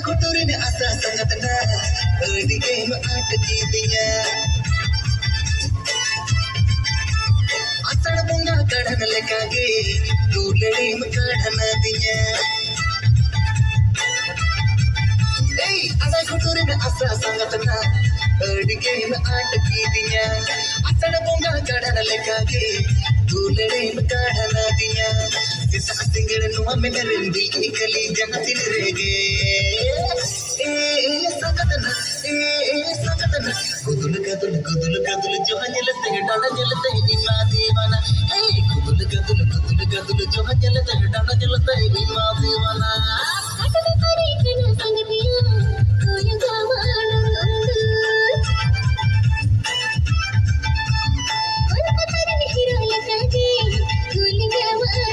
घुटुरीने असा संगतना अडी गेम अटकी दिया अतड़ बुंगा कढ़न लेकागे तू लड़ी में कढ़न दिया अड़ा घुटुरीने असा संगतना अडी गेम अटकी दिया अतड़ बुंगा कढ़न लेकागे तू लड़ी में कढ़न दिया सिसा सिंगड़ नुआ में नरंदी निकली जहातिन रेगे संगतना गुदुल गदुल जो हंजलते डांडा जलते इमा दीवाना गुदुल गदुल जो हंजलते डांडा जलते इमा दीवाना अटल करी कन संगतिया कोय गवाण कोलकाता में हीरो लगे Koli गवाण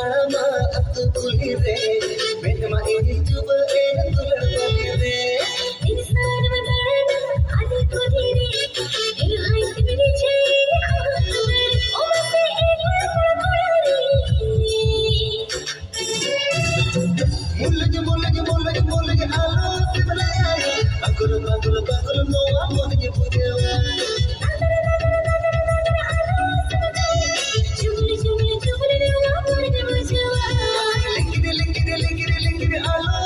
Ama aku kulire, betma ini coba tular balire. इंसान बताना आदि को धीरे इन हाइट मेरी चाहिए आवाज़ ओ मस्ती एक बार कोरारी Mulage alo sibalaya. Bagul no amone pujewa. चुगली चुगली चुगली ना मोर के बचवा Likire alo